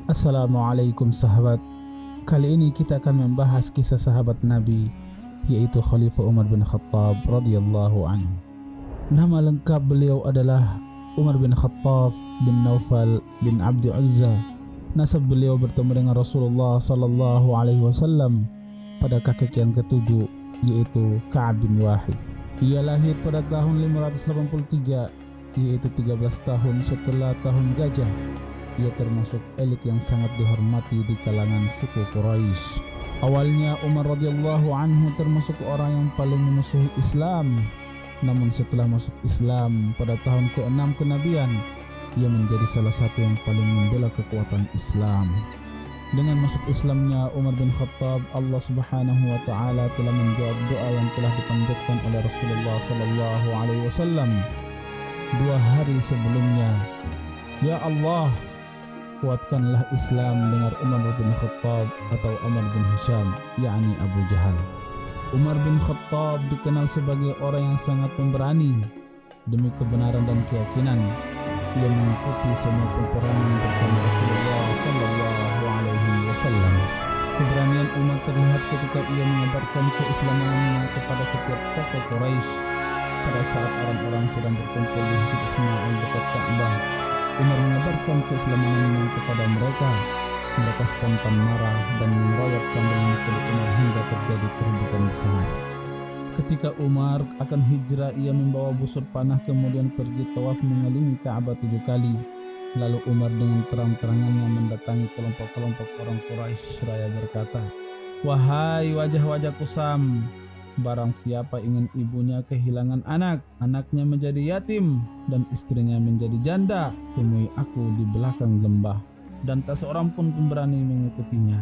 Assalamualaikum sahabat. Kali ini kita akan membahas kisah sahabat Nabi, yaitu Khalifah Umar bin Khattab radhiyallahu anhu. Nama lengkap beliau adalah Umar bin Khattab bin Naufal bin Abdi Uzza. Nasab beliau bertemu dengan Rasulullah sallallahu alaihi wasallam pada kakek yang ketujuh, yaitu Ka'ab bin Wahid. Ia lahir pada tahun 583, yaitu 13 tahun setelah tahun gajah. Ia termasuk elit yang sangat dihormati di kalangan suku Quraisy. Awalnya Umar radhiyallahu anhu termasuk orang yang paling memusuhi Islam. Namun setelah masuk Islam pada tahun ke-6 kenabian, ia menjadi salah satu yang paling membela kekuatan Islam. Dengan masuk Islamnya Umar bin Khattab, Allah Subhanahu wa taala telah menjawab doa yang telah dipanjatkan oleh Rasulullah sallallahu alaihi wasallam 2 hari sebelumnya. Ya Allah, kuatkanlah Islam dengan Umar bin Khattab atau Umar bin Hisham, yakni Abu Jahal. Umar bin Khattab dikenal sebagai orang yang sangat pemberani. Demi kebenaran dan keyakinan, ia mengikuti semua peperangan bersama Rasulullah sallallahu alaihi wasallam. Keberanian Umar terlihat ketika ia mengabarkan keislamannya kepada setiap tokoh Quraisy pada saat orang-orang sedang berkumpul di Bukit Ismail dekat Ka'bah. Umar mengabarkan keislamannya kepada mereka. Mereka spontan marah dan meroyok sambil memukul Umar hingga terjadi keributan besar. Ketika Umar akan hijrah, ia membawa busur panah kemudian pergi tawaf mengelilingi Ka'bah 7 kali. Lalu Umar dengan terang-terangannya mendatangi kelompok-kelompok orang Quraisy seraya berkata, "Wahai wajah-wajah kusam, barang siapa ingin ibunya kehilangan anak, anaknya menjadi yatim, dan istrinya menjadi janda, temui aku di belakang lembah." Dan tak seorang pun pemberani mengikutinya.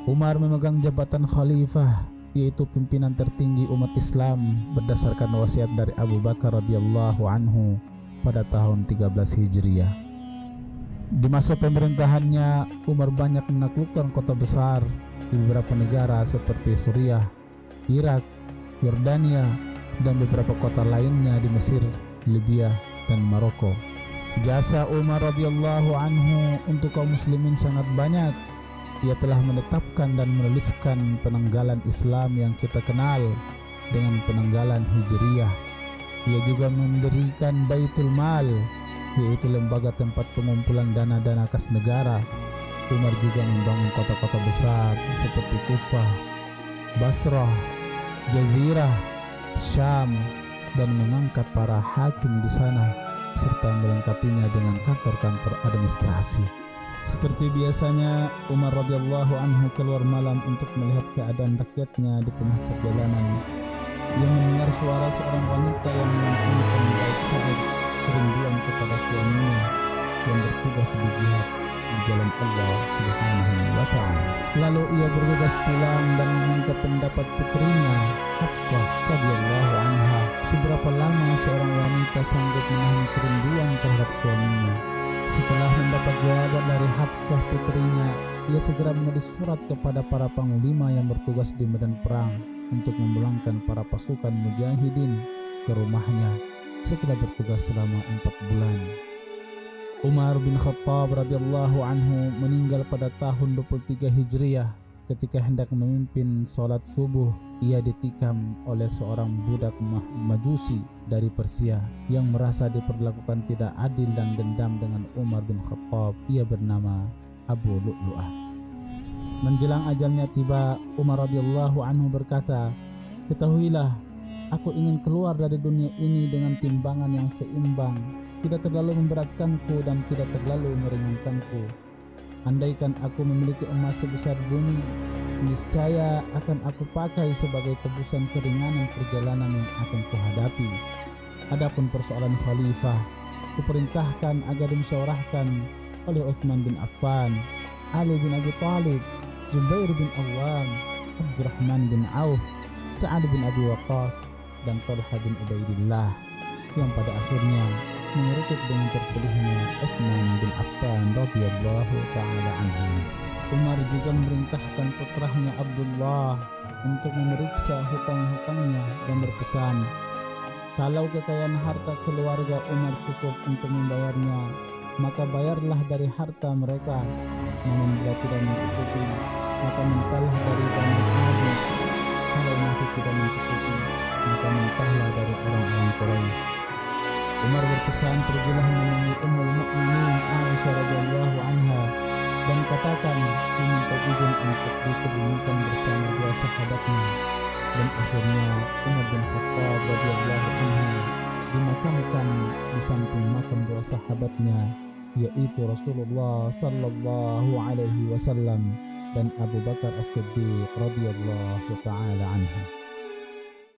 Umar memegang jabatan khalifah, yaitu pimpinan tertinggi umat Islam, berdasarkan wasiat dari Abu Bakar radhiyallahu anhu pada tahun 13 Hijriah. Di masa pemerintahannya, Umar banyak menaklukkan kota besar di beberapa negara seperti Suriah, Irak, Yordania, dan beberapa kota lainnya di Mesir, Libya, dan Maroko. Jasa Umar radhiyallahu anhu untuk kaum muslimin sangat banyak. Ia telah menetapkan dan menuliskan penanggalan Islam yang kita kenal dengan penanggalan Hijriyah. Ia juga mendirikan Baitul Mal, yaitu lembaga tempat pengumpulan dana-dana kas negara. Umar juga membangun kota-kota besar seperti Kufah, Basrah, Jazirah, Syam, dan mengangkat para hakim di sana serta melengkapinya dengan kantor-kantor administrasi. Seperti biasanya, Umar radhiyallahu anhu keluar malam untuk melihat keadaan rakyatnya di tengah perjalanan. Ia mendengar suara seorang wanita yang melantunkan bait syair kerinduan kepada suaminya yang bertugas di jihad di jalan Allah Subhanahu wa taala. Lalu ia bergegas pulang dan meminta pendapat putrinya Hafsah radhiyallahu anha, seberapa lama seorang wanita sanggup menahan kerinduan terhadap suaminya. Setelah mendapat jawaban dari Hafsah putrinya, ia segera menulis surat kepada para panglima yang bertugas di medan perang untuk memulangkan para pasukan mujahidin ke rumahnya setelah bertugas selama 4 bulan. Umar bin Khattab radhiyallahu anhu meninggal pada tahun 23 Hijriah. Ketika hendak memimpin sholat subuh, ia ditikam oleh seorang budak Majusi dari Persia yang merasa diperlakukan tidak adil dan dendam dengan Umar bin Khattab. Ia bernama Abu Lu'lu'ah. Menjelang ajalnya tiba, Umar radhiyallahu anhu berkata, "Ketahuilah, aku ingin keluar dari dunia ini dengan timbangan yang seimbang, tidak terlalu memberatkanku dan tidak terlalu meringankanku. Andaikan aku memiliki emas sebesar bumi, niscaya akan aku pakai sebagai tebusan keringanan perjalanan yang akan kuhadapi. Adapun persoalan khalifah, kuperintahkan agar dimusyawarahkan oleh Utsman bin Affan, Ali bin Abi Thalib, Zubair bin Awam, Abdurrahman bin Auf, Sa'ad bin Abi Waqqas, dan Talha bin Ubaidillah, yang pada akhirnya mengerucut dengan terpilihnya Utsman bin Affan radhiyallahu ta'ala anhu. Umar juga memerintahkan putranya Abdullah untuk memeriksa hutang-hutangnya dan berpesan, kalau kekayaan harta keluarga Umar cukup untuk membayarnya, maka bayarlah dari harta mereka. namun bila tidak mencukupi, maka mintalah dari Bani Adi. Kalau masih tidak mencukupi, maka mintalah dari orang-orang Quraisy. Umar berpesan, pergilah menemui Ummul Mukminin Aisyah radhiyallahu anha dan katakan meminta izin untuk dikebumikan bersama dua sahabatnya. Dan akhirnya Umar bin Khattab radhiyallahu anhu dimakamkan di samping makam dua sahabatnya, yaitu Rasulullah sallallahu alaihi wasallam dan Abu Bakar As-Siddiq radhiyallahu taala anhu.